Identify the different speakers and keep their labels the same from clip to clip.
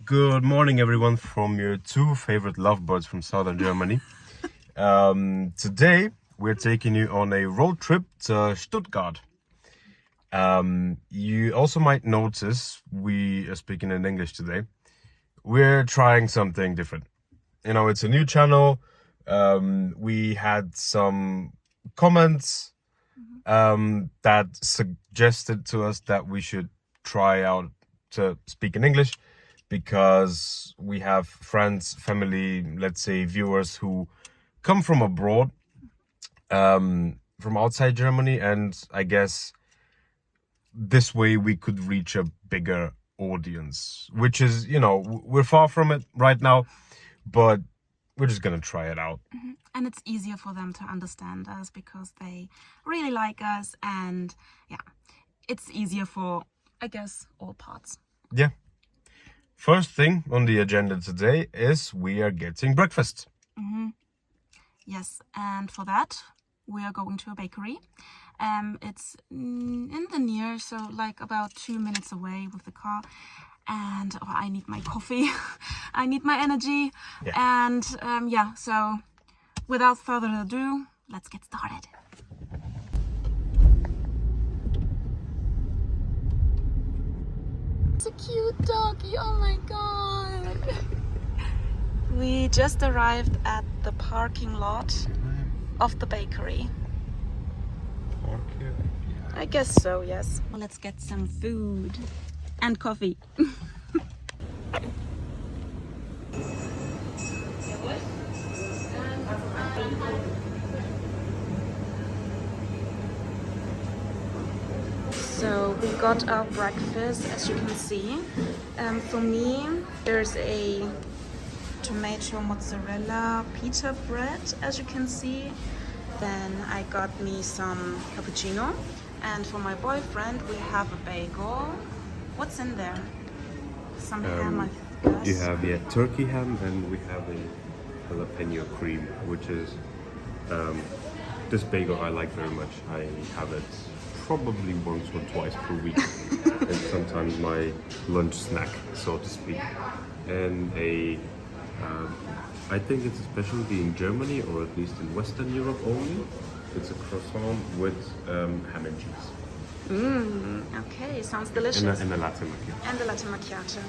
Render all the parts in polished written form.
Speaker 1: Good morning, everyone, from your two favorite lovebirds from southern Germany. Today, we're taking you on a road trip to Stuttgart. You also might notice we are speaking in English today. We're trying something different. It's a new channel. We had some comments that suggested to us that we should try out to speak in English because we have friends, family, let's say viewers who come from abroad, from outside Germany, and I guess this way we could reach a bigger audience, which is, we're far from it right now, but we're just gonna try it out.
Speaker 2: And it's easier for them to understand us because they really like us, and yeah, it's easier for, I guess, all parts.
Speaker 1: Yeah. First thing on the agenda today is we are getting breakfast.
Speaker 2: Yes, and for that we are going to a bakery. It's in the near, so like about 2 minutes away with the car. And I need my coffee. I need my energy.
Speaker 1: Yeah.
Speaker 2: And so without further ado, let's get started. It's a cute doggy, oh my god. We just arrived at the parking lot of the bakery. I guess so, yes. Well, let's get some food and coffee. So we got our breakfast, as you can see. For me, there's a tomato mozzarella pita bread, as you can see. Then I got me some cappuccino. And for my boyfriend, we have a bagel. What's in there? Some ham, I guess.
Speaker 1: You have turkey ham, and we have a jalapeno cream, which is this bagel I like very much. I have it probably once or twice per week. It's sometimes my lunch snack, so to speak. And I think it's a specialty in Germany, or at least in Western Europe only. It's a croissant with ham and cheese.
Speaker 2: Okay, sounds delicious.
Speaker 1: And a latte macchiato.
Speaker 2: And the latte macchiato.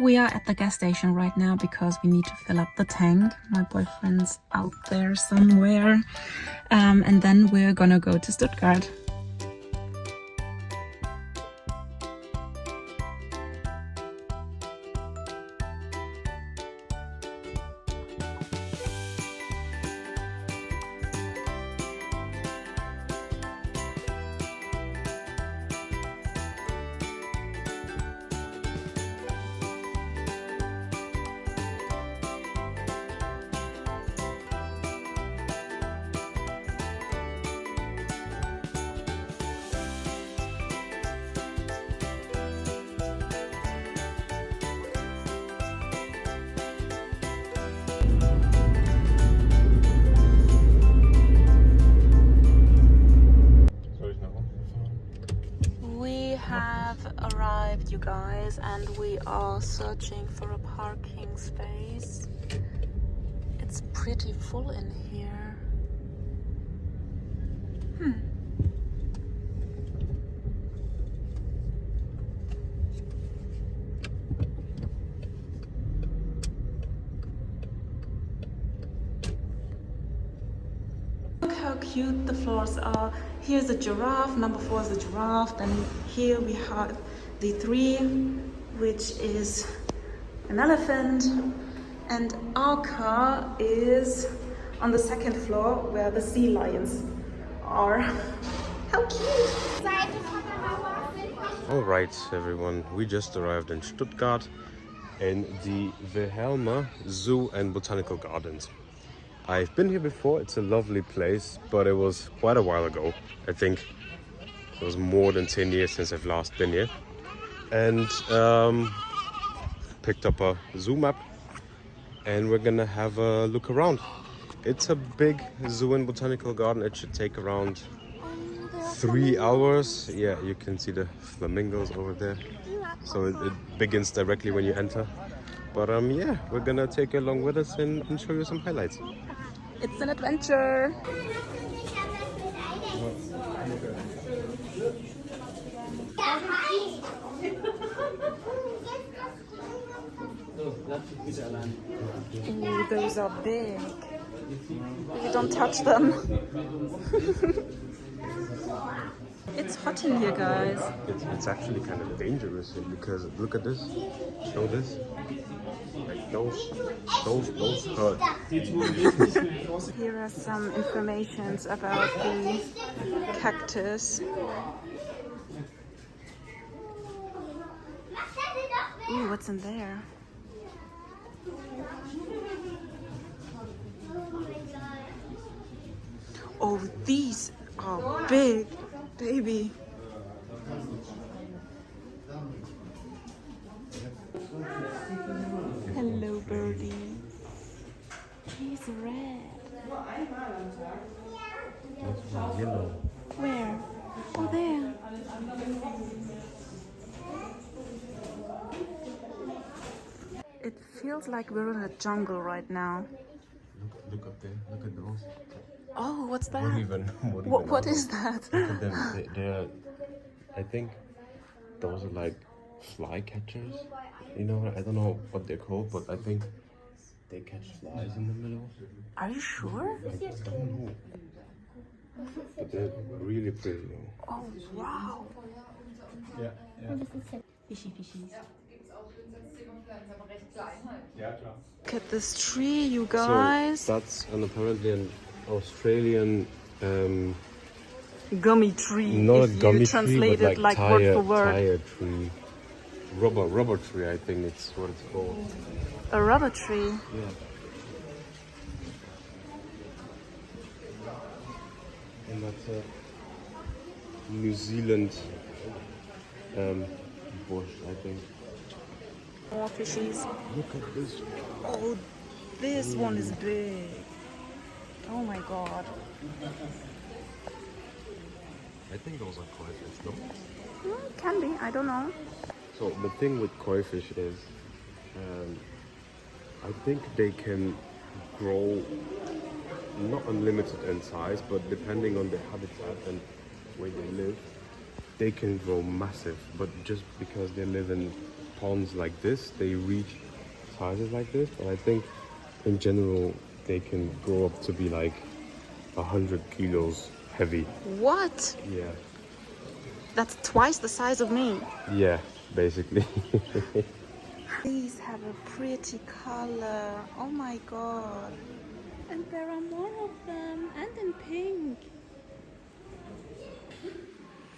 Speaker 2: We are at the gas station right now because we need to fill up the tank. My boyfriend's out there somewhere. And then we're gonna go to Stuttgart. Arrived, you guys, and we are searching for a parking space. It's pretty full in here. Look how cute the floors are. Here's a giraffe, number 4 is a giraffe, then here we have the 3, which is an elephant, and our car is on the second floor where the sea lions are. How cute!
Speaker 1: Alright everyone, we just arrived in Stuttgart in the Wilhelma Zoo and Botanical Gardens. I've been here before, it's a lovely place, but it was quite a while ago. I think it was more than 10 years since I've last been here. And picked up a zoo map and we're gonna have a look around. It's a big zoo and botanical garden. It should take around 3 hours. Yeah, you can see the flamingos over there. So it begins directly when you enter. But yeah, we're gonna take you along with us and show you some highlights.
Speaker 2: It's an adventure! Ooh, those are big. You don't touch them. It's hot in here, guys.
Speaker 1: It's actually kind of dangerous here because look at this. Show this. Like those hurt.
Speaker 2: Here are some informations about the cactus. Ooh, what's in there? Oh, these are big, baby. Hello, birdie. He's red.
Speaker 1: Yellow.
Speaker 2: Where? Oh, there. It feels like we're in a jungle right now.
Speaker 1: Look up there. Look at those.
Speaker 2: Oh, what's that? What is that?
Speaker 1: Look at them. They're, I think those are like fly catchers. You know, I don't know what they're called, but I think they catch flies in the middle.
Speaker 2: Are you sure?
Speaker 1: I don't know. But they're really pretty though.
Speaker 2: Oh, wow.
Speaker 1: Yeah.
Speaker 2: Fishies. Look at this tree, you guys.
Speaker 1: So that's apparently an Australian
Speaker 2: gummy tree.
Speaker 1: not
Speaker 2: if
Speaker 1: a gummy
Speaker 2: you
Speaker 1: tree,
Speaker 2: translate
Speaker 1: but
Speaker 2: it like word for word.
Speaker 1: tire tree. Rubber tree, I think it's what it's called.
Speaker 2: A rubber tree.
Speaker 1: Yeah. And that's a New Zealand bush, I think.
Speaker 2: More fishies.
Speaker 1: Look at this.
Speaker 2: Oh, this one is big. Oh my god.
Speaker 1: I think those are koi fish, no?
Speaker 2: Can be, I don't know.
Speaker 1: So the thing with koi fish is, I think they can grow not unlimited in size, but depending on their habitat and where they live, they can grow massive. But just because they live in ponds like this, they reach sizes like this. But I think in general, they can grow up to be like 100 kilos heavy.
Speaker 2: What?
Speaker 1: Yeah.
Speaker 2: That's twice the size of me.
Speaker 1: Yeah, basically.
Speaker 2: These have a pretty color. Oh my god. And there are more of them, and in pink.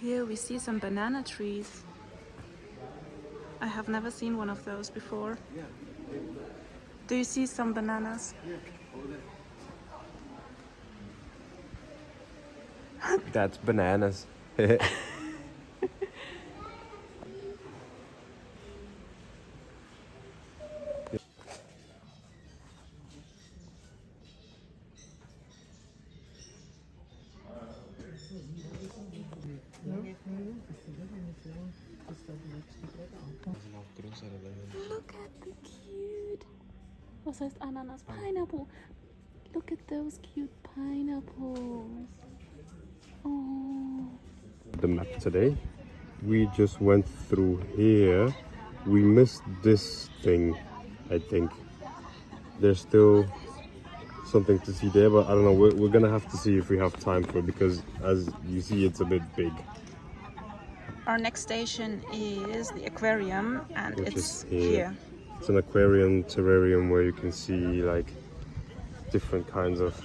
Speaker 2: Here we see some banana trees. I have never seen one of those before. Do you see some bananas?
Speaker 1: That's bananas.
Speaker 2: Look at the cute. Was heißt Ananas? Pineapple. Look at those cute pineapples. Oh.
Speaker 1: The map today. We just went through here. We missed this thing, I think. There's still something to see there, but I don't know. We're gonna have to see if we have time for it because, as you see, it's a bit big.
Speaker 2: Our next station is the aquarium, and
Speaker 1: Which
Speaker 2: it's
Speaker 1: is here. It's an aquarium, terrarium where you can see like different kinds of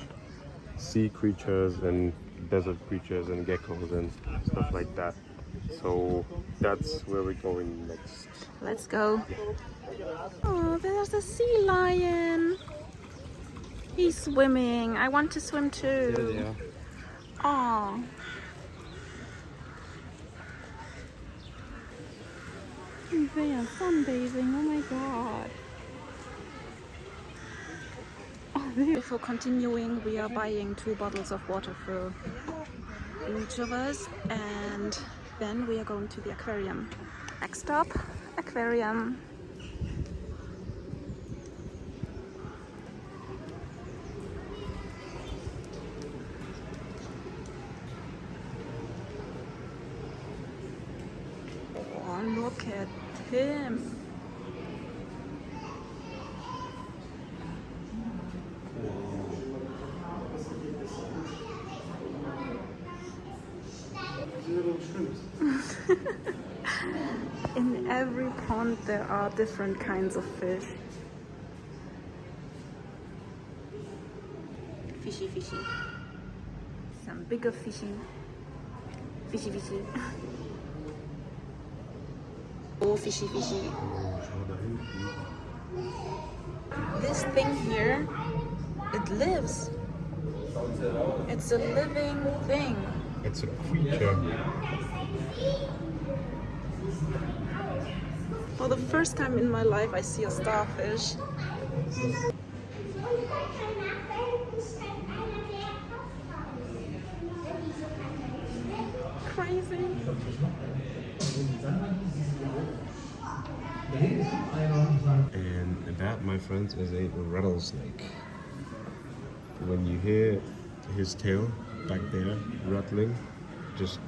Speaker 1: sea creatures and desert creatures and geckos and stuff like that. So that's where we're going next.
Speaker 2: Let's go. Oh, there's a sea lion. He's swimming. I want to swim too.
Speaker 1: Yeah.
Speaker 2: Oh. They are sunbathing. Oh my god. Before continuing, we are buying 2 bottles of water for each of us, and then we are going to the aquarium. Next stop, aquarium. Oh, look at him. In every pond there are different kinds of fish. Fishy, fishy. Some bigger fishy. Fishy, fishy. Oh, fishy, fishy. This thing here, it lives. It's a living thing.
Speaker 1: It's a creature.
Speaker 2: For the first time in my life, I see a starfish. Crazy.
Speaker 1: And that, my friends, is a rattlesnake. When you hear his tail back there rattling, just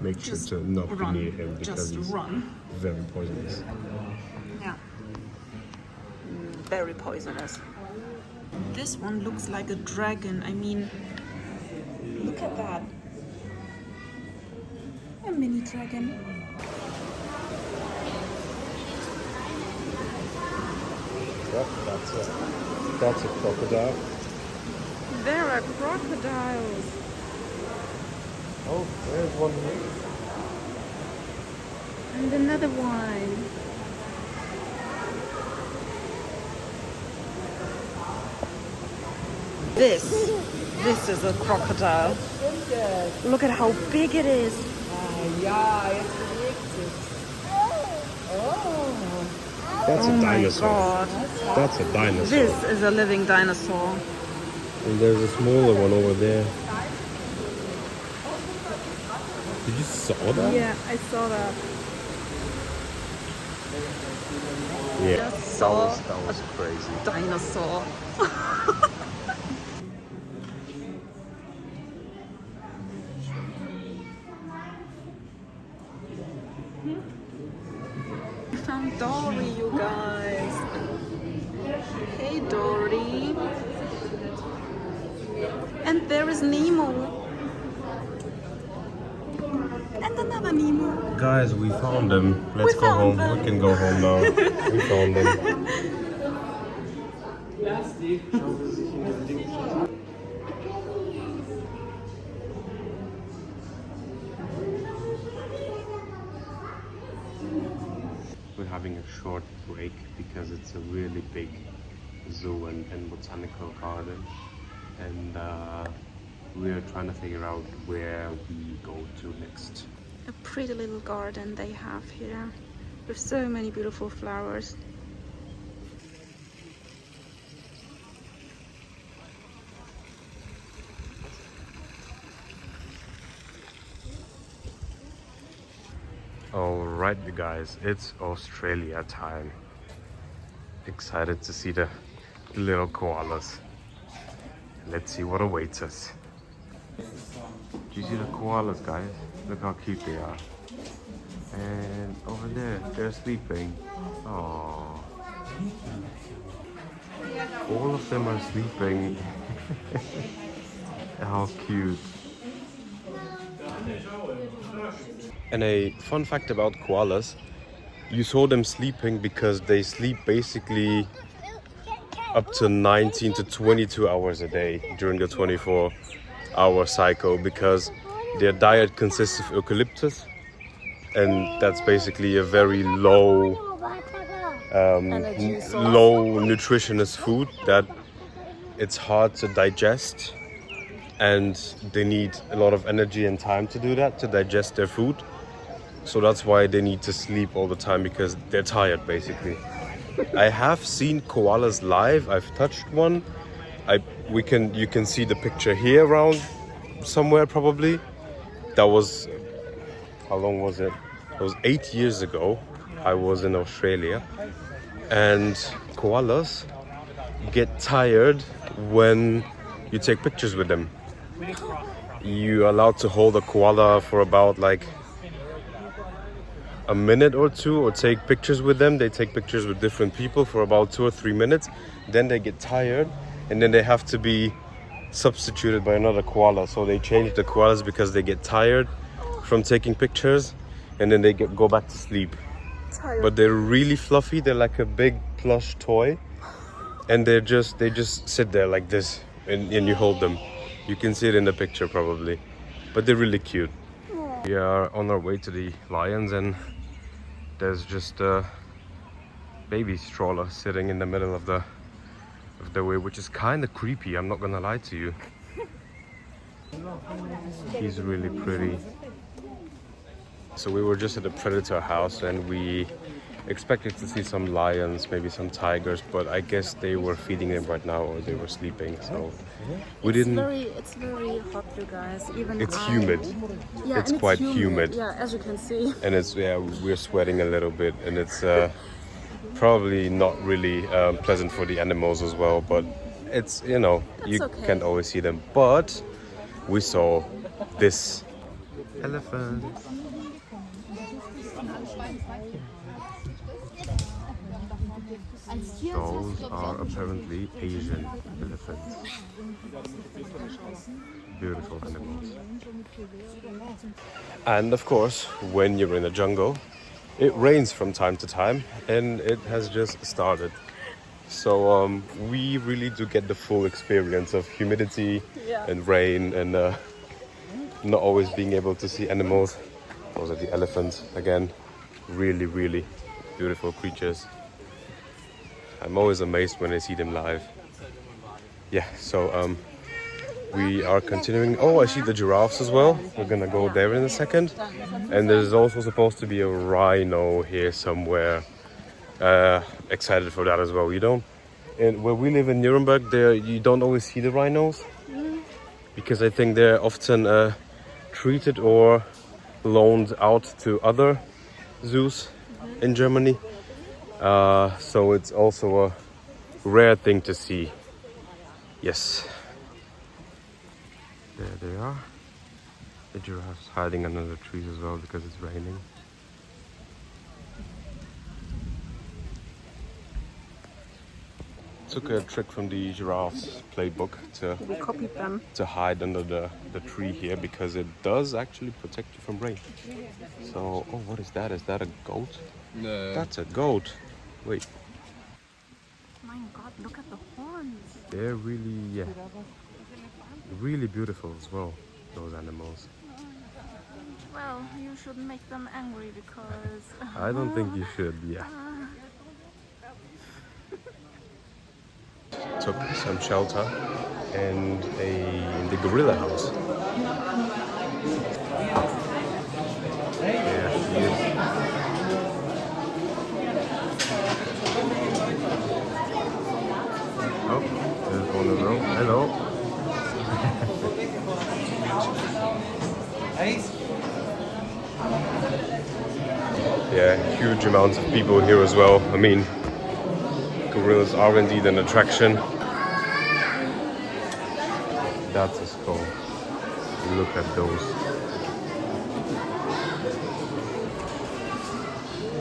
Speaker 1: make sure to not be near him because he's very poisonous.
Speaker 2: Yeah. Very poisonous. This one looks like a dragon. I mean, look at that. A mini dragon.
Speaker 1: Yep, that's a crocodile.
Speaker 2: There are crocodiles.
Speaker 1: Oh, there's one here.
Speaker 2: And another one. This is a crocodile. Look at how big it is.
Speaker 1: That's a dinosaur.
Speaker 2: God.
Speaker 1: That's a dinosaur.
Speaker 2: This is a living dinosaur.
Speaker 1: And there's a smaller one over there. Did you saw that?
Speaker 2: Yeah, I saw that.
Speaker 1: Yeah.
Speaker 2: Just saw
Speaker 1: that was crazy.
Speaker 2: Dinosaur. I found Dory, you guys. Hey, Dory. And there is Nemo. And another Nemo.
Speaker 1: Guys, we found them. Let's go home. We can go home now. We found them. We're having a short break because it's a really big zoo and botanical garden, and we're trying to figure out where we go to next.
Speaker 2: A pretty little garden they have here with so many beautiful flowers.
Speaker 1: Alright, you guys, it's Australia time. Excited to see the little koalas. Let's see what awaits us. Do you see the koalas, guys? Look how cute they are. And over there, they're sleeping. Oh, all of them are sleeping. How cute. And a fun fact about koalas, You saw them sleeping because they sleep basically up to 19 to 22 hours a day during the 24-hour cycle, because their diet consists of eucalyptus, and that's basically a very low nutritionist food that it's hard to digest, and they need a lot of energy and time to do that, to digest their food. So that's why they need to sleep all the time, because they're tired basically. I have seen koalas live. I've touched one. You can see the picture here around somewhere probably. That was, how long was it? It was 8 years ago. I was in Australia, and koalas get tired when you take pictures with them. You're allowed to hold a koala for about like a minute or two, or take pictures with them. They take pictures with different people for about 2 or 3 minutes. Then they get tired, and then they have to be substituted by another koala. So they change the koalas because they get tired from taking pictures, and then they go back to sleep.
Speaker 2: Tired.
Speaker 1: But they're really fluffy. They're like a big plush toy, and they just sit there like this, and you hold them. You can see it in the picture probably, but they're really cute. We are on our way to the lions, and there's just a baby stroller sitting in the middle of the way, which is kind of creepy, I'm not gonna lie to you. He's really pretty. So we were just at the predator house, and we expected to see some lions, maybe some tigers, but I guess they were feeding them right now, or they were sleeping, so we didn't.
Speaker 2: It's very hot, you guys. Even
Speaker 1: It's humid.
Speaker 2: Yeah,
Speaker 1: it's
Speaker 2: and
Speaker 1: quite humid.
Speaker 2: Yeah, as you can see.
Speaker 1: And it's, yeah, we're sweating a little bit, and it's probably not really pleasant for the animals as well, but it's, you know, you
Speaker 2: okay.
Speaker 1: can't always see them. But we saw this elephant. Those are apparently Asian elephants. Beautiful animals. And of course, when you're in a jungle, it rains from time to time, and it has just started. So we really do get the full experience of humidity and rain, and not always being able to see animals. Those are the elephants again. Really, really beautiful creatures. I'm always amazed when I see them live. Yeah, so we are continuing. Oh, I see the giraffes as well. We're gonna go there in a second. And there's also supposed to be a rhino here somewhere. Excited for that as well. You don't, and where we live in Nuremberg, there you don't always see the rhinos, because I think they're often treated or loaned out to other zoos in Germany. So it's also a rare thing to see. Yes. There they are. The giraffes hiding under the trees as well because it's raining. Took a trick from the giraffes playbook
Speaker 2: We copied them.
Speaker 1: to hide under the tree here, because it does actually protect you from rain. So, oh, what is that? Is that a goat?
Speaker 3: No.
Speaker 1: That's a goat. Wait,
Speaker 2: My God, look at the horns.
Speaker 1: they're really, yeah, really beautiful as well, those animals.
Speaker 2: Well, you shouldn't make them angry because...
Speaker 1: I don't think you should, yeah. Took some shelter in the gorilla house. Yeah, she is. Oh, there's one of them. Hello. Yeah, huge amounts of people here as well. I mean, gorillas are indeed an attraction. That's a skull. Look at those.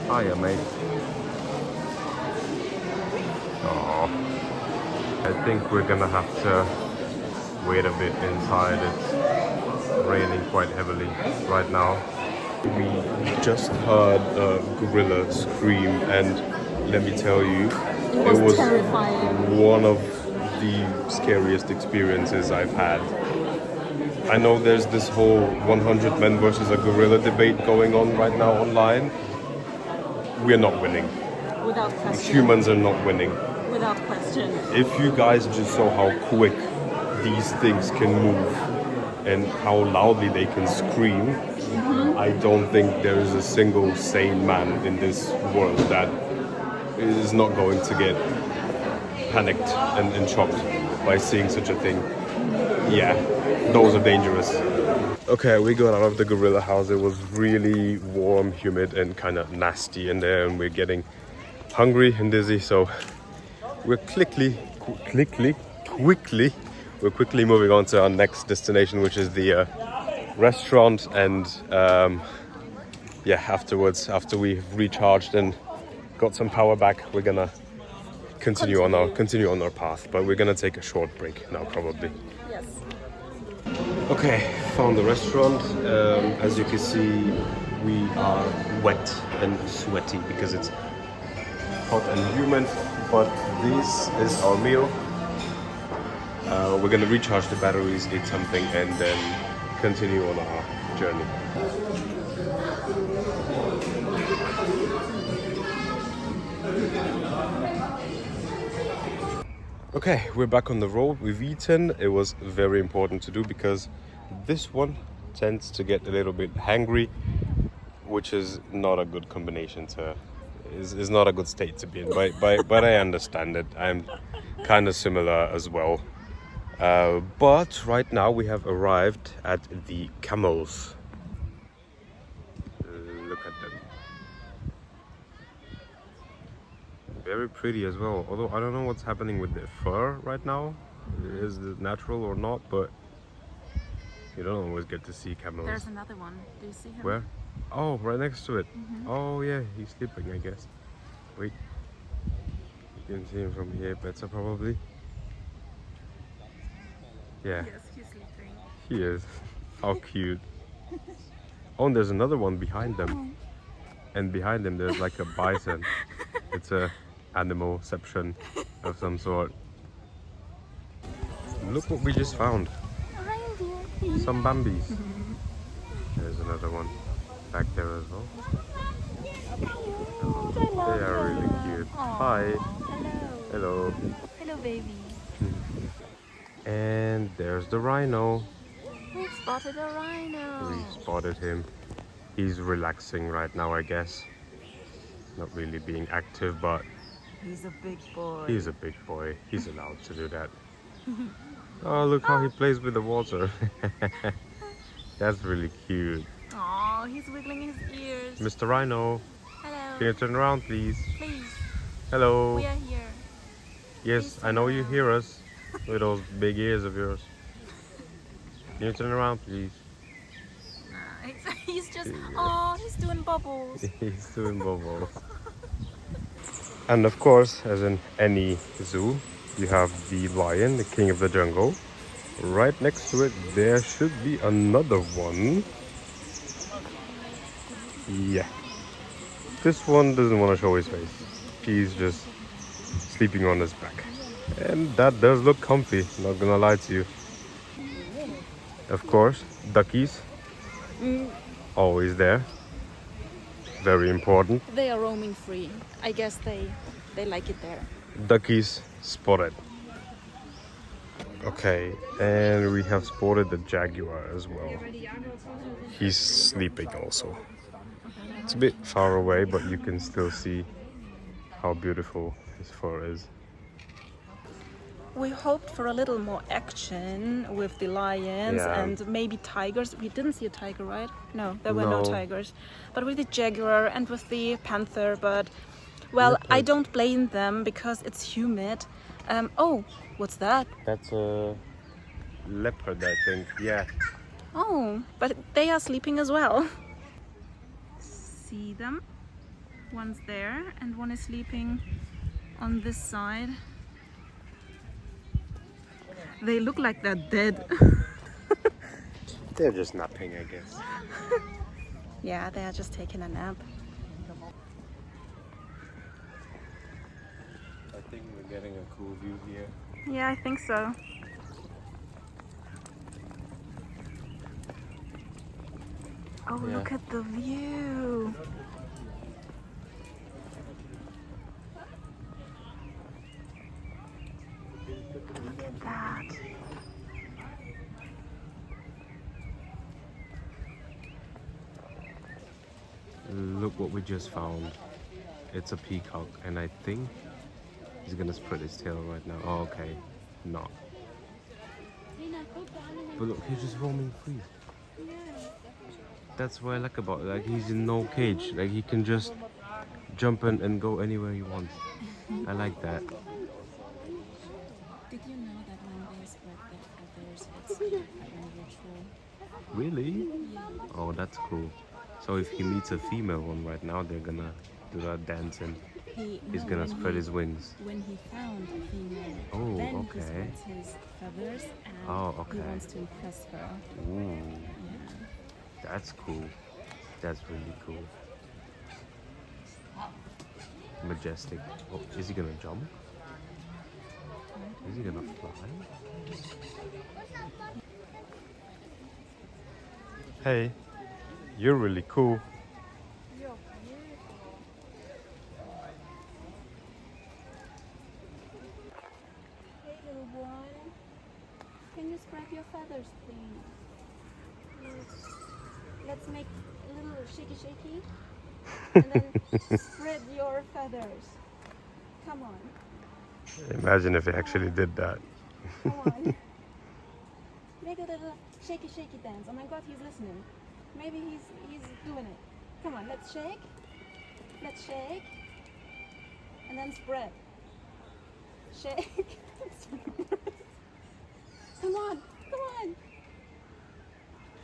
Speaker 1: Hiya, mate. Oh, I think we're gonna have to wait a bit inside. It's raining quite heavily right now. We just heard a gorilla scream, and let me tell you,
Speaker 2: It was terrifying.
Speaker 1: one of the scariest experiences I've had. I know there's this whole 100 men versus a gorilla debate going on right now online. We're not winning.
Speaker 2: Without question.
Speaker 1: Humans are not winning.
Speaker 2: Without question.
Speaker 1: If you guys just saw how quick these things can move and how loudly they can scream, I don't think there is a single sane man in this world that is not going to get panicked and shocked by seeing such a thing. Yeah, those are dangerous. Okay, we got out of the gorilla house. It was really warm, humid, and kind of nasty in there, and we're getting hungry and dizzy, so we're quickly moving on to our next destination, which is the restaurant. And yeah, afterwards, after we've recharged and got some power back, we're gonna continue on our path. But we're gonna take a short break now, probably.
Speaker 2: Yes.
Speaker 1: Okay, found the restaurant. As you can see, we are wet and sweaty because it's hot and humid, but this is our meal. We're gonna recharge the batteries, eat something, and then continue on our journey. Okay, we're back on the road. We've eaten. It was very important to do because this one tends to get a little bit hangry, which is not a good combination to, is not a good state to be in. But I understand it. I'm kind of similar as well. But right now we have arrived at the camels. Look at them. Very pretty as well. Although I don't know what's happening with the fur right now. Is it natural or not? But you don't always get to see camels.
Speaker 2: There's another one. Do you see him?
Speaker 1: Where? Oh, right next to it. Oh yeah, he's sleeping, I guess. Wait. You can see him from here better probably. Yeah.
Speaker 2: Yes, he's sleeping.
Speaker 1: He is. How cute. Oh, and there's another one behind them. And behind them there's like a bison. It's a animalception of some sort. Look what we just found.
Speaker 2: Reindeer.
Speaker 1: Some Bambis. There's another one back there as well. They are really cute. Hi.
Speaker 2: Hello.
Speaker 1: Hello.
Speaker 2: Hello, baby.
Speaker 1: And there's the rhino.
Speaker 2: We spotted a rhino.
Speaker 1: We spotted him. He's relaxing right now, I guess. Not really being active, but
Speaker 2: He's a big boy.
Speaker 1: he's a big boy. He's allowed to do that. Oh, look how he plays with the water. That's really cute.
Speaker 2: Aw, he's wiggling his ears.
Speaker 1: Mr. Rhino,
Speaker 2: Hello.
Speaker 1: can you turn around, please?
Speaker 2: Please.
Speaker 1: Hello.
Speaker 2: We are here.
Speaker 1: Yes, I know you hear us with those big ears of yours. Can you turn around, please?
Speaker 2: He's just, oh, he's doing bubbles.
Speaker 1: He's doing bubbles. And of course, as in any zoo, you have the lion, the king of the jungle. Right next to it, there should be another one. Yeah. This one doesn't want to show his face. He's just sleeping on his back. And that does look comfy, not gonna lie to you. Of course, duckies. Always there. Very important.
Speaker 2: They are roaming free. I guess they like it there.
Speaker 1: Duckies spotted. Okay, and we have spotted the jaguar as well. He's sleeping also. It's a bit far away, but you can still see how beautiful his fur is.
Speaker 2: We hoped for a little more action with the lions
Speaker 1: Yeah.
Speaker 2: and maybe tigers. We didn't see a tiger, right? No, there were no
Speaker 1: No.
Speaker 2: tigers. But with the jaguar and with the panther, but well, I don't blame them because it's humid. Oh, what's that?
Speaker 1: That's a leopard, I think. Yeah.
Speaker 2: Oh, but they are sleeping as well. See them? One's there and one is sleeping on this side. They look like they're dead.
Speaker 1: They're just napping, I guess.
Speaker 2: Yeah, they are just taking a nap.
Speaker 1: I think we're getting a cool view here.
Speaker 2: Yeah, I think so. Oh,
Speaker 1: Yeah.
Speaker 2: look at the view. Look at that.
Speaker 1: Look what we just found. It's a peacock, and I think he's gonna spread his tail right now. Oh, okay, not. But look, he's just roaming free. That's what I like about it. Like, he's in no cage. Like, he can just jump in and go anywhere he wants. I like that.
Speaker 2: Did you know that when they spread their feathers, it's like an ritual?
Speaker 1: Really? Oh, that's cool. So if he meets a female one right now, they're gonna do that dance and he's gonna spread his wings.
Speaker 2: When he found a female,
Speaker 1: Oh,
Speaker 2: then he
Speaker 1: okay.
Speaker 2: spreads his feathers and
Speaker 1: Oh,
Speaker 2: he
Speaker 1: okay.
Speaker 2: wants to impress her.
Speaker 1: Ooh,
Speaker 2: Yeah.
Speaker 1: that's cool. That's really cool. Majestic. Oh, is he gonna jump? Is he gonna fly? Hey, you're really cool.
Speaker 2: You're beautiful. Hey, little one. Can you spread your feathers, please? Let's make a little shaky. And then spread your feathers. Come on.
Speaker 1: Imagine if he actually did that.
Speaker 2: Come on. Make a little shaky dance. Oh my god, he's listening. Maybe he's doing it. Come on, let's shake. Let's shake. And then spread. Shake. Come on.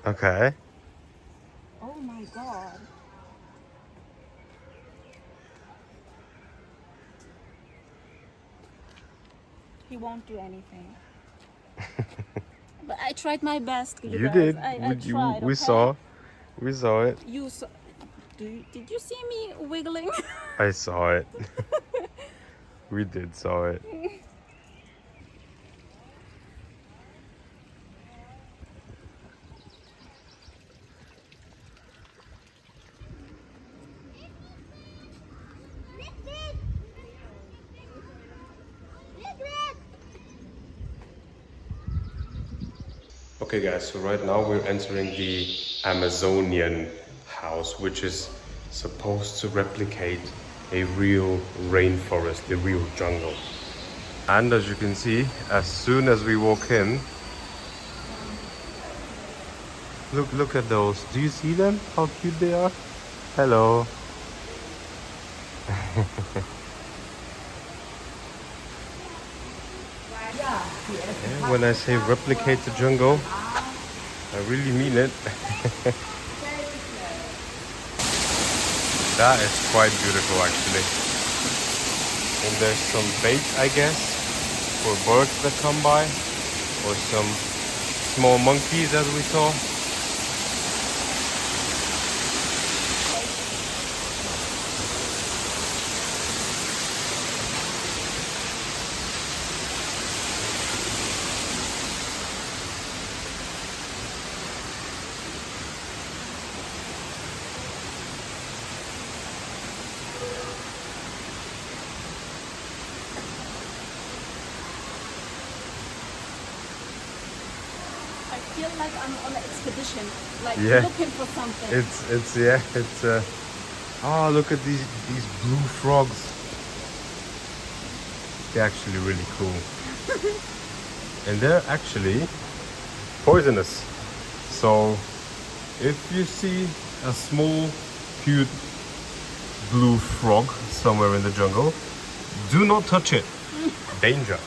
Speaker 1: Okay.
Speaker 2: Oh my god. He won't do anything. But I tried my best, you
Speaker 1: You
Speaker 2: guys.
Speaker 1: did.
Speaker 2: I tried,
Speaker 1: We
Speaker 2: okay?
Speaker 1: saw. We saw it.
Speaker 2: You saw. Did you see me wiggling?
Speaker 1: I saw it. We did saw it. Okay guys, so right now we're entering the Amazonian house, which is supposed to replicate a real rainforest, a real jungle. And as you can see, as soon as we walk in, look at those. Do you see them? How cute they are? Hello. Yeah, when I say replicate the jungle, I really mean it. That is quite beautiful actually. And there's some bait, I guess, for birds that come by, or some small monkeys as we saw.
Speaker 2: I feel like I'm on an expedition, like
Speaker 1: Yeah.
Speaker 2: looking for something.
Speaker 1: It's oh, look at these blue frogs. They're actually really cool. And they're actually poisonous. So if you see a small cute blue frog somewhere in the jungle, do not touch it. Danger.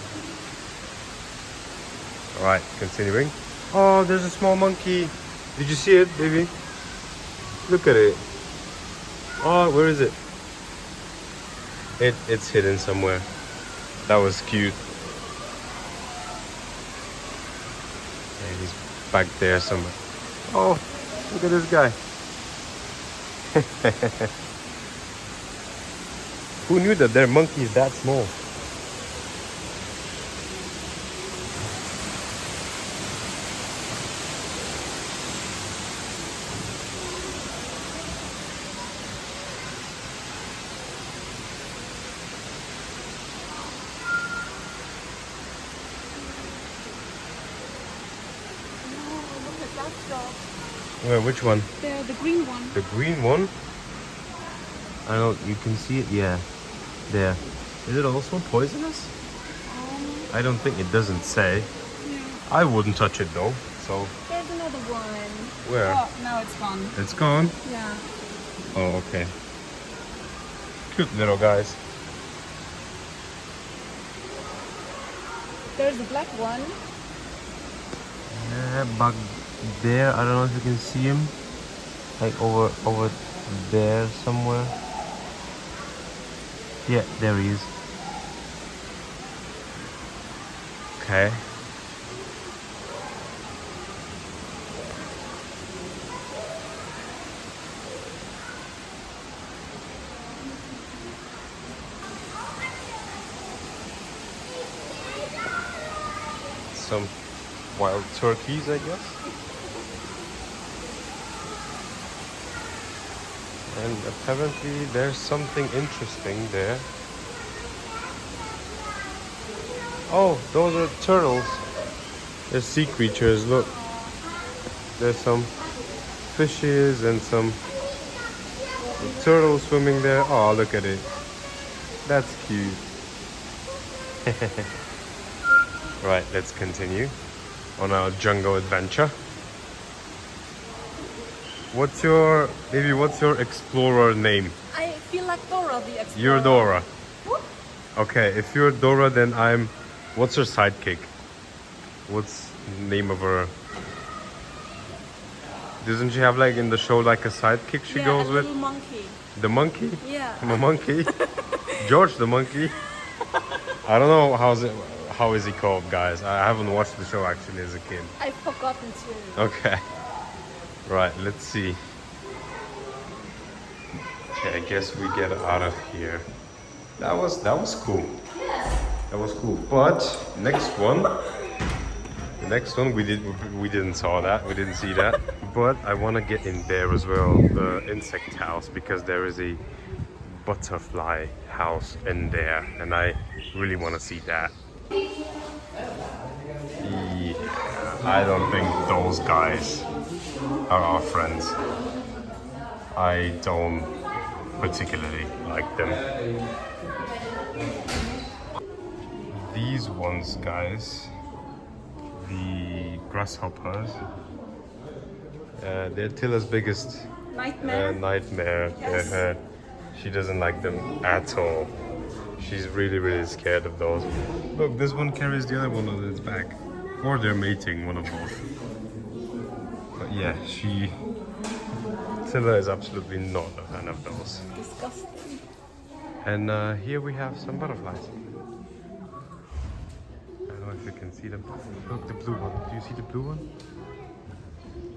Speaker 1: All right, continuing. Oh, there's a small monkey. Did you see it, baby? Look at it. Oh, where is it? It's hidden somewhere. That was cute. Yeah, he's back there somewhere. Oh, look at this guy. Who knew that their monkey is that small? Where, which one?
Speaker 2: The green one.
Speaker 1: The green one? I don't know, you can see it? Yeah. There. Is it also poisonous? I don't think it doesn't say.
Speaker 2: Yeah.
Speaker 1: I wouldn't touch it though, so.
Speaker 2: There's another one.
Speaker 1: Where?
Speaker 2: Oh, now it's gone.
Speaker 1: It's gone?
Speaker 2: Yeah.
Speaker 1: Oh, okay. Cute little guys.
Speaker 2: There's a black one.
Speaker 1: Yeah, back there. I don't know if you can see him. Like over there somewhere. Yeah, there he is. Okay. Some wild turkeys, I guess. And apparently there's something interesting there. Oh, those are turtles. They're sea creatures, look. There's some fishes and some turtles swimming there. Oh, look at it. That's cute. Right, let's continue on our jungle adventure. What's your explorer name?
Speaker 2: I feel like Dora the Explorer.
Speaker 1: You're Dora.
Speaker 2: Whoop.
Speaker 1: Okay, if you're Dora, then what's her sidekick? What's the name of her? Doesn't she have like in the show like a sidekick she goes
Speaker 2: a
Speaker 1: with?
Speaker 2: little monkey.
Speaker 1: The monkey?
Speaker 2: Yeah.
Speaker 1: I'm a monkey. George the monkey. I don't know how is he called, guys? I haven't watched the show actually as a kid.
Speaker 2: I've forgotten too.
Speaker 1: Okay. Right, let's see. Okay, I guess we get out of here. That was cool. That was cool. But the next one we didn't saw that. We didn't see that. But I want to get in there as well, the insect house, because there is a butterfly house in there, and I really want to see that. Yeah, I don't think those guys are our friends. I don't particularly like them. These ones, guys, the grasshoppers, they're Tilla's biggest nightmare.
Speaker 2: Yes.
Speaker 1: She doesn't like them at all. She's really, really scared of those. Look, this one carries the other one on its back. Or they're mating, one of both. But yeah, Tilla is absolutely not a fan of those.
Speaker 2: Disgusting.
Speaker 1: And here we have some butterflies. I don't know if you can see them. Look, the blue one. Do you see the blue one?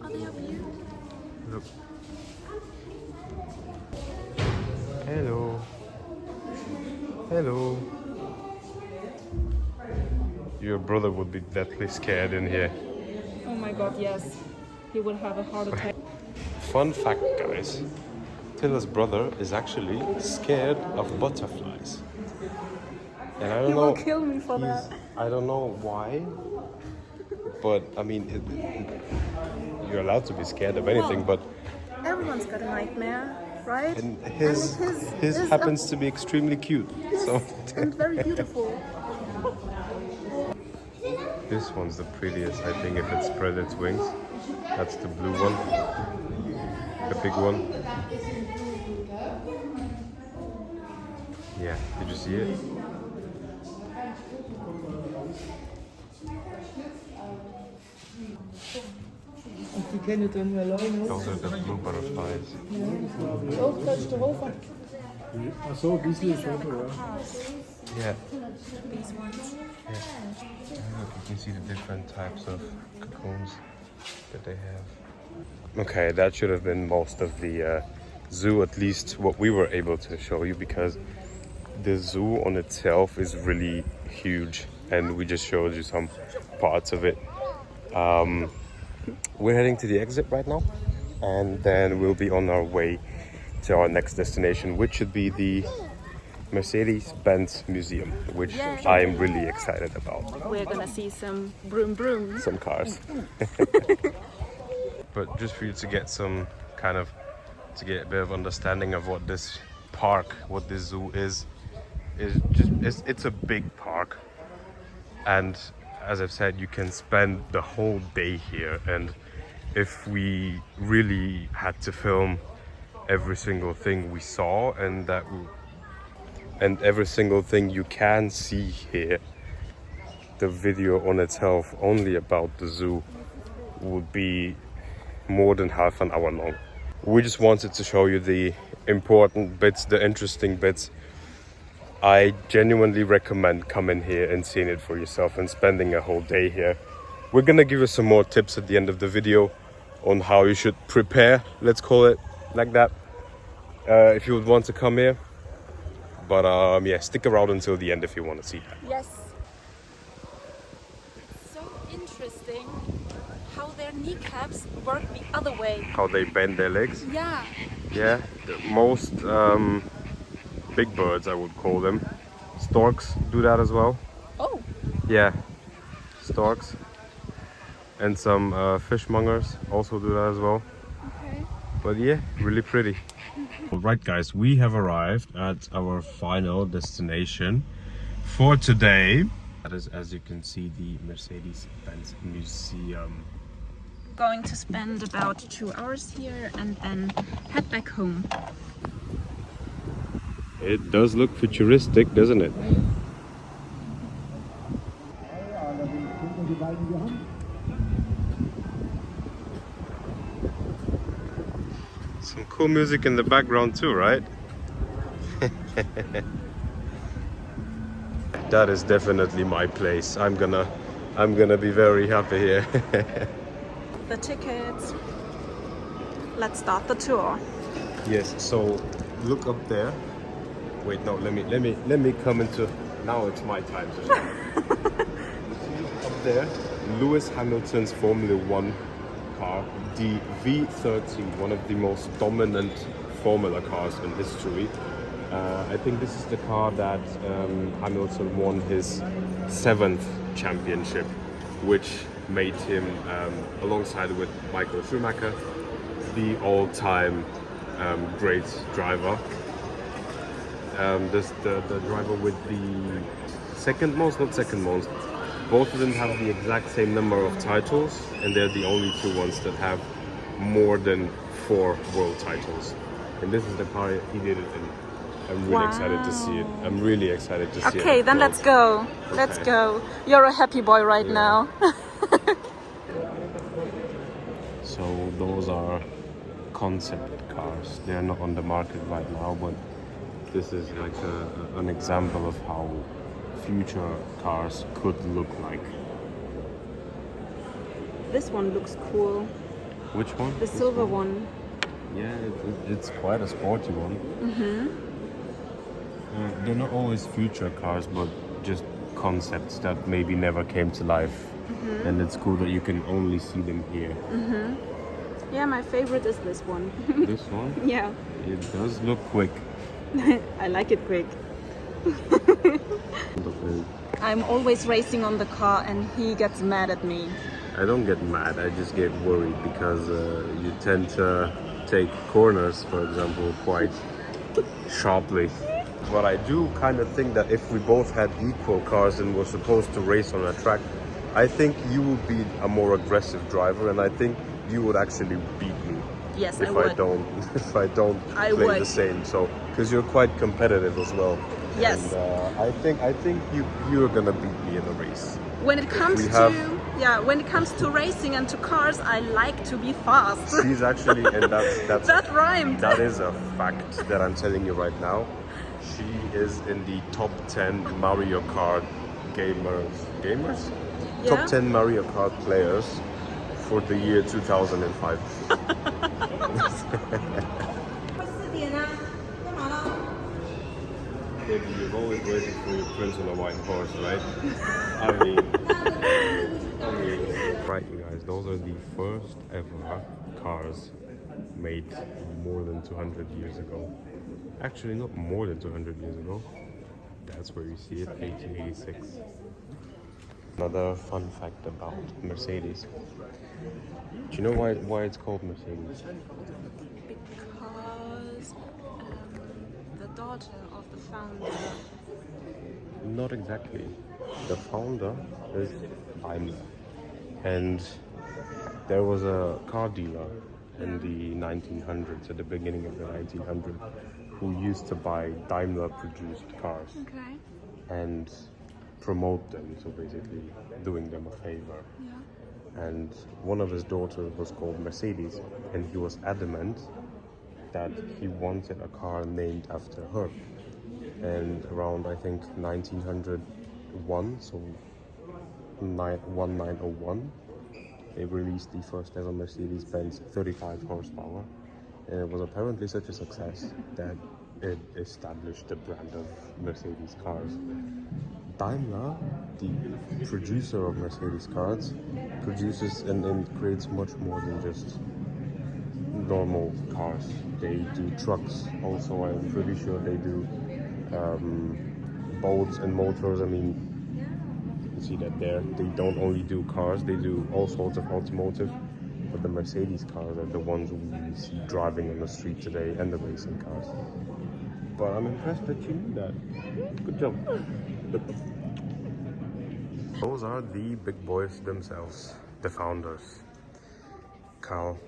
Speaker 2: Oh, they are blue.
Speaker 1: Look. Hello. Hello. Your brother would be deathly scared in here.
Speaker 2: Oh my god, yes. He will have a heart attack.
Speaker 1: Fun fact, guys. Tilla's brother is actually scared of butterflies. And I don't
Speaker 2: He
Speaker 1: know.
Speaker 2: will kill me for that.
Speaker 1: I don't know why. But I mean, you're allowed to be scared of anything, but
Speaker 2: Everyone's got a nightmare, right?
Speaker 1: and his happens to be extremely cute. So
Speaker 2: And very beautiful.
Speaker 1: this one's the prettiest, I think, if it spread its wings. That's the blue one. The big one. Yeah, did you see it? Those are the blue butterflies.
Speaker 3: Ach so, diese Foto, ja.
Speaker 1: Yeah.
Speaker 2: These ones.
Speaker 1: Look, you can see the different types of cocoons that they have. Okay, that should have been most of the zoo, at least what we were able to show you, because the zoo on itself is really huge and we just showed you some parts of it. We're heading to the exit right now, and then we'll be on our way to our next destination, which should be the Mercedes-Benz Museum, which I'm really excited about.
Speaker 2: We're gonna see some broom broom.
Speaker 1: Some cars. But just for you to get some kind of, to get a bit of understanding of what this park, what this zoo is just, it's a big park. And as I've said, you can spend the whole day here. And if we really had to film every single thing we saw and every single thing you can see here, the video on itself only about the zoo would be more than half an hour long. We just wanted to show you the important bits, the interesting bits. I genuinely recommend coming here and seeing it for yourself and spending a whole day here. We're gonna give you some more tips at the end of the video on how you should prepare, let's call it like that, if you would want to come here. But yeah, stick around until the end if you want to see that.
Speaker 2: Yes. So interesting how their kneecaps work the other way.
Speaker 1: How they bend their legs.
Speaker 2: Yeah.
Speaker 1: Yeah, most big birds, I would call them. Storks do that as well.
Speaker 2: Oh.
Speaker 1: Yeah, storks. And some fishmongers also do that as well.
Speaker 2: Okay.
Speaker 1: But yeah, really pretty. Alright guys, we have arrived at our final destination for today. That is, as you can see, the Mercedes-Benz Museum.
Speaker 2: Going to spend about 2 hours here and then head back home.
Speaker 1: It does look futuristic, doesn't it? Some cool music in the background too, right? That is definitely my place. I'm gonna be very happy here.
Speaker 2: The tickets. Let's start the tour.
Speaker 1: Yes, so look up there. Wait, no, let me come into, now it's my time to show. Up there, Lewis Hamilton's Formula 1 car, the V13, one of the most dominant Formula cars in history. I think this is the car that Hamilton won his 7th championship, which made him, alongside with Michael Schumacher, the all-time great driver. The driver with the second most, not second most, both of them have the exact same number of titles, and they're the only two ones that have more than 4 world titles. And this is the car he did it in. I'm really excited to see it. I'm really excited to see it.
Speaker 2: Okay, then let's go. Let's go. You're a happy boy right now.
Speaker 1: So those are concept cars. They're not on the market right now, but this is like an example of how future cars could look like.
Speaker 2: This one looks cool.
Speaker 1: Which one?
Speaker 2: The silver one.
Speaker 1: Yeah, it's quite a sporty one.
Speaker 2: Mm-hmm.
Speaker 1: They're not always future cars, but just concepts that maybe never came to life. Mm-hmm. And it's cool that you can only see them here.
Speaker 2: Mm-hmm. Yeah, my favorite is this one.
Speaker 1: This one?
Speaker 2: Yeah.
Speaker 1: It does look quick.
Speaker 2: I like it quick. I'm always racing on the car and he gets mad at me.
Speaker 1: I don't get mad, I just get worried because you tend to take corners, for example, quite sharply. But I do kind of think that if we both had equal cars and were supposed to race on a track, I think you would be a more aggressive driver, and I think you would actually beat me.
Speaker 2: Yes,
Speaker 1: if
Speaker 2: I would.
Speaker 1: If I don't play the same. So because you're quite competitive as well.
Speaker 2: Yes.
Speaker 1: And I think you're gonna beat me in a race.
Speaker 2: When it comes when it comes to racing and to cars, I like to be fast.
Speaker 1: She's actually, and that's
Speaker 2: that rhymed.
Speaker 1: That is a fact that I'm telling you right now. She is in the top 10 Mario Kart gamers?
Speaker 2: Yeah.
Speaker 1: Top 10 Mario Kart players for the year 2005. waiting for your Prince on a white horse, right? Right, you guys, those are the first ever cars made more than 200 years ago. Actually, not more than 200 years ago. That's where you see it, 1886. Another fun fact about Mercedes. Do you know why it's called Mercedes?
Speaker 2: Because the daughter of the founder.
Speaker 1: Not exactly. The founder is Daimler. And there was a car dealer in the 1900s, at the beginning of the 1900s, who used to buy Daimler-produced cars and promote them, so basically doing them a favor. And one of his daughters was called Mercedes, and he was adamant that he wanted a car named after her. And around, I think, 1901, so 1901, they released the first ever Mercedes-Benz 35 horsepower. And it was apparently such a success that it established the brand of Mercedes cars. Daimler, the producer of Mercedes cars, produces and creates much more than just normal cars. They do trucks also. I'm pretty sure they do boats and motors. I mean, you can see that there. They don't only do cars, they do all sorts of automotive. But the Mercedes cars are the ones we see driving on the street today, and the racing cars. But I'm impressed that you knew that. Good job. Those are the big boys themselves, the founders. Karl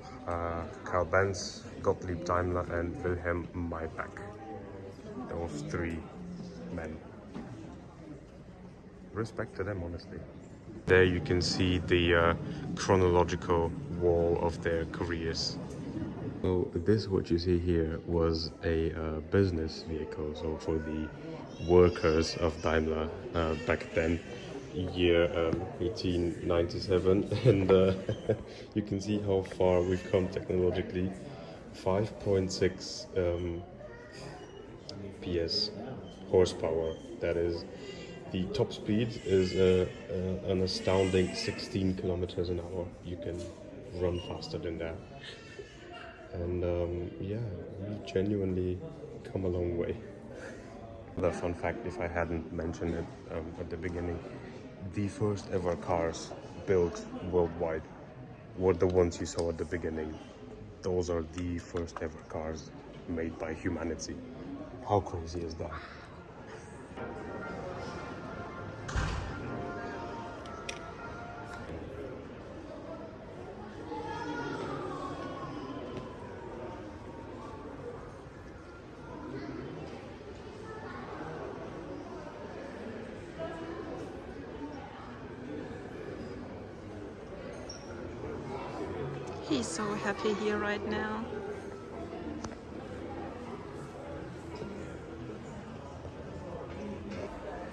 Speaker 1: Benz, Gottlieb Daimler, and Wilhelm Maybach. Those three men. Respect to them, honestly. There you can see the chronological wall of their careers. So this, what you see here, was a business vehicle, so for the workers of Daimler back then, year 1897, and you can see how far we've come technologically. 5.6 PS horsepower. That is, the top speed is an astounding 16 kilometers an hour. You can run faster than that. And yeah, we genuinely come a long way. Another fun fact, if I hadn't mentioned it at the beginning, the first ever cars built worldwide were the ones you saw at the beginning. Those are the first ever cars made by humanity. How crazy is that?
Speaker 2: He's so happy here right now.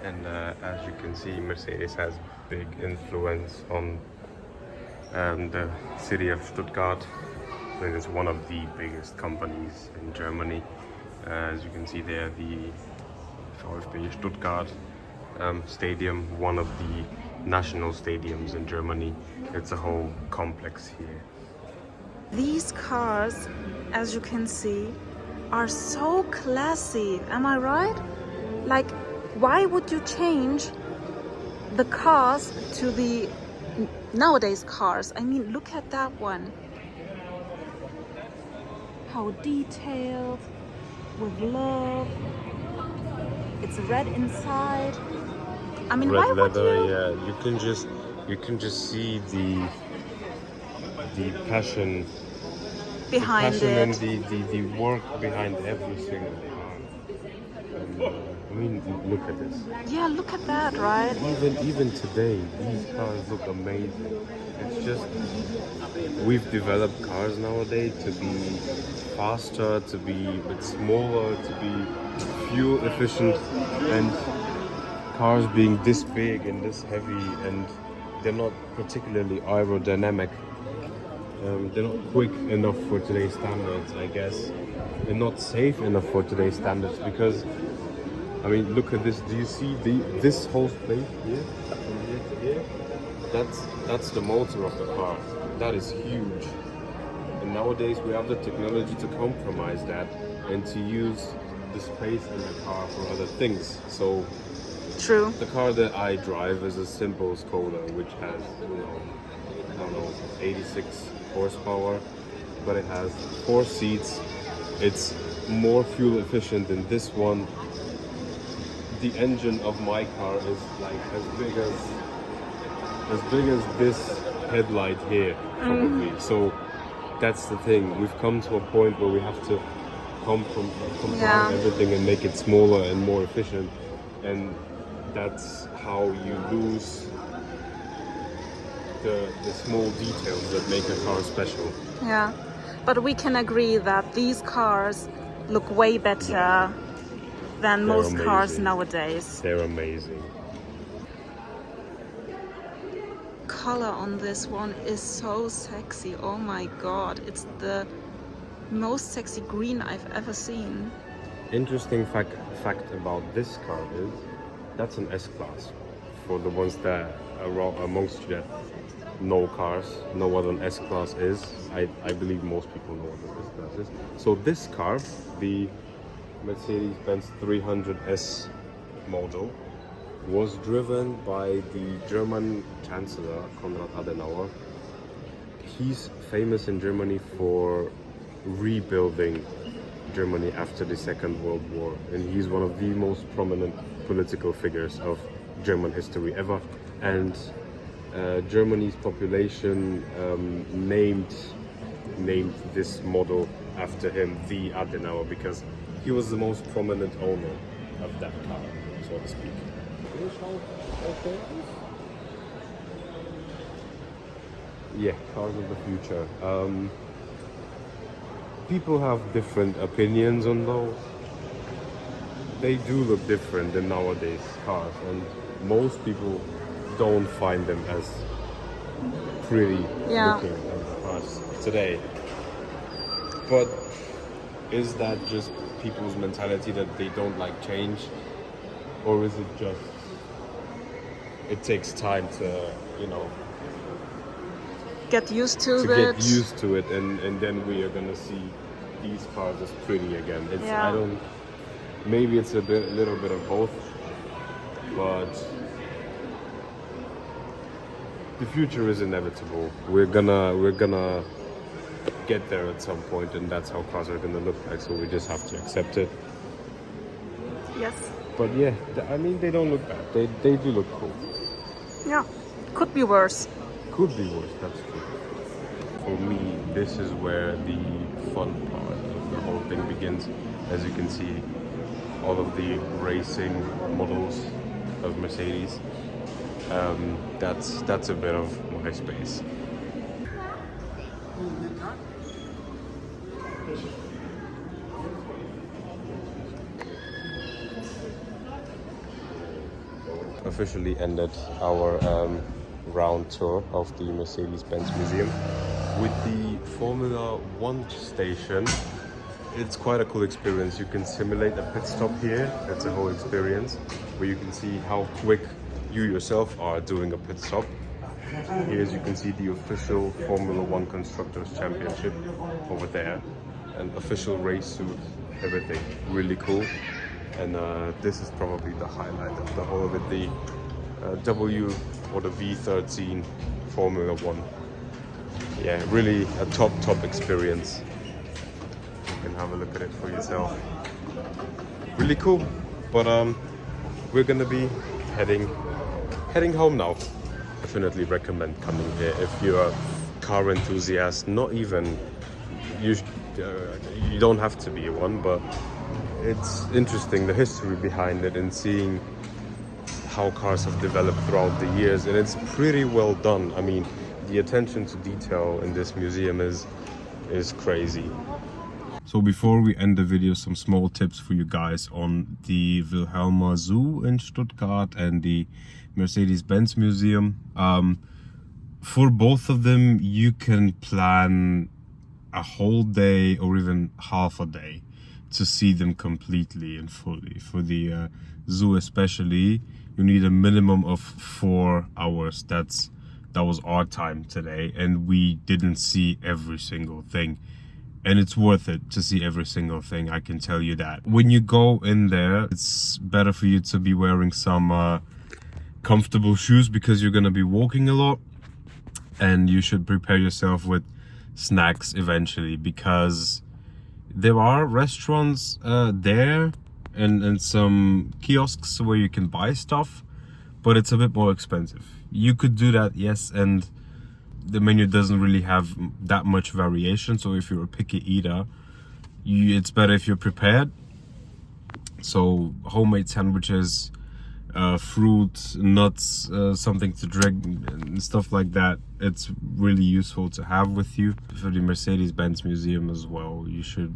Speaker 1: And as you can see, Mercedes has big influence on the city of Stuttgart. It is one of the biggest companies in Germany. As you can see there, the VfB Stuttgart stadium, one of the national stadiums in Germany. It's a whole complex here.
Speaker 2: These cars, as you can see, are so classy. Am I right? Like, why would you change the cars to the nowadays cars? I mean, look at that one. How detailed, with love. It's red inside. I mean,
Speaker 1: Red
Speaker 2: why
Speaker 1: leather,
Speaker 2: would you?
Speaker 1: yeah. You can just see the passion
Speaker 2: Behind
Speaker 1: passion
Speaker 2: it.
Speaker 1: and the work behind every single car. I mean, look at this.
Speaker 2: Yeah, look at that, right?
Speaker 1: Even today, these cars look amazing. It's just, we've developed cars nowadays to be faster, to be a bit smaller, to be fuel efficient, and cars being this big and this heavy, and they're not particularly aerodynamic. They're not quick enough for today's standards, I guess. They're not safe enough for today's standards, because I mean, look at this. Do you see this whole space here, from here to here? That's the motor of the car. That is huge. And nowadays we have the technology to compromise that and to use the space in the car for other things. So
Speaker 2: True.
Speaker 1: the car that I drive is a simple Skoda, which has, I don't know, 86 horsepower, but it has 4 seats. It's more fuel efficient than this one. The engine of my car is like as big as this headlight here, probably. So that's the thing. We've come to a point where we have to combine everything and make it smaller and more efficient, and that's how you lose the small details that make a car special.
Speaker 2: Yeah, but we can agree that these cars look way better than most cars nowadays.
Speaker 1: They're amazing.
Speaker 2: Color on this one is so sexy. Oh my god, it's the most sexy green I've ever seen.
Speaker 1: Interesting fact about this car is that's an S-Class. For the ones that are amongst you that know cars, know what an S-Class is. I believe most people know what an S-Class is. So this car, the Mercedes-Benz 300S model, was driven by the German Chancellor Konrad Adenauer. He's famous in Germany for rebuilding Germany after the Second World War, and he's one of the most prominent political figures of German history ever. And Germany's population named this model after him, the Adenauer, because he was the most prominent owner of that car, so to speak. Yeah, cars of the future. People have different opinions on those. They do look different than nowadays cars, and most people don't find them as pretty looking as cars today. But is that just people's mentality that they don't like change, or is it just it takes time to
Speaker 2: get used to
Speaker 1: it, and then we are gonna see these cars as pretty again. Maybe it's a little bit of both, but the future is inevitable. We're gonna get there at some point, and that's how cars are gonna look like, so we just have to accept it.
Speaker 2: Yes.
Speaker 1: But yeah, I mean, they don't look bad. They do look cool.
Speaker 2: Yeah, could be worse.
Speaker 1: Could be worse, that's true. For me, this is where the fun part of the whole thing begins. As you can see, all of the racing models of Mercedes. That's a bit of my space. Officially ended our round tour of the Mercedes-Benz Museum with the Formula 1 station. It's quite a cool experience. You can simulate a pit stop here. It's a whole experience where you can see how quick you yourself are doing a pit stop. Here, as you can see, the official Formula 1 Constructors Championship over there, and official race suit, everything. Really cool. And this is probably the highlight of the whole of it, the W or the V13 Formula 1. Yeah, really a top experience. You can have a look at it for yourself. Really cool. But we're gonna be heading home now. Definitely recommend coming here if you're a car enthusiast. Not even you don't have to be one, but it's interesting, the history behind it, and seeing how cars have developed throughout the years, and it's pretty well done. I mean, the attention to detail in this museum is crazy. So before we end the video, some small tips for you guys on the Wilhelma Zoo in Stuttgart and the Mercedes-Benz Museum. For both of them, you can plan a whole day or even half a day. to see them completely and fully. For the zoo especially, you need a minimum of 4 hours. That was our time today, and we didn't see every single thing. And it's worth it to see every single thing, I can tell you that. When you go in there, it's better for you to be wearing some comfortable shoes, because you're gonna be walking a lot, and you should prepare yourself with snacks eventually, because there are restaurants there and some kiosks where you can buy stuff, but it's a bit more expensive. You could do that, yes, and the menu doesn't really have that much variation, so if you're a picky eater, it's better if you're prepared. So homemade sandwiches, fruit, nuts, something to drink and stuff like that, it's really useful to have with you. For the Mercedes-Benz museum as well, you should,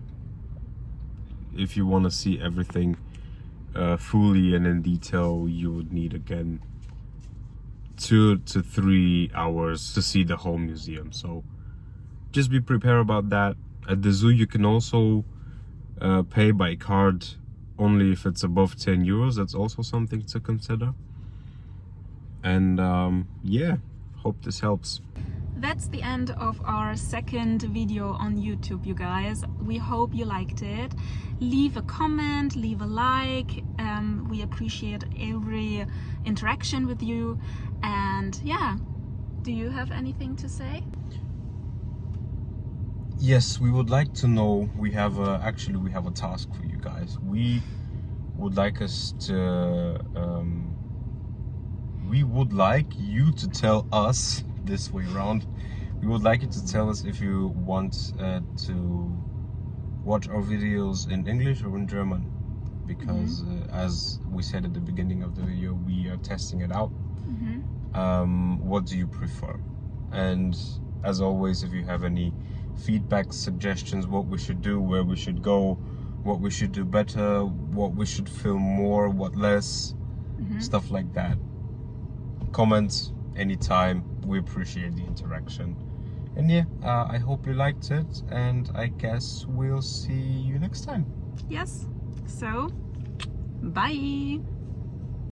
Speaker 1: if you want to see everything fully and in detail, you would need again 2 to 3 hours to see the whole museum. So just be prepared about that. At the zoo you can also pay by card, only if it's above 10 euros. That's also something to consider. And yeah, hope this helps.
Speaker 2: That's the end of our second video on YouTube, you guys. We hope you liked it. Leave a comment, leave a like. We appreciate every interaction with you. And yeah, do you have anything to say?
Speaker 1: Yes, we would like to know. We have a task for you guys. We would like you to tell us this way around. We would like you to tell us if you want to watch our videos in English or in German, because as we said at the beginning of the video, we are testing it out. What do you prefer? And as always, if you have any feedback, suggestions, what we should do, where we should go, what we should do better, what we should film more, what less, stuff like that, comments anytime. We appreciate the interaction. And yeah, I hope you liked it, and I guess we'll see you next time.
Speaker 2: Yes, so bye.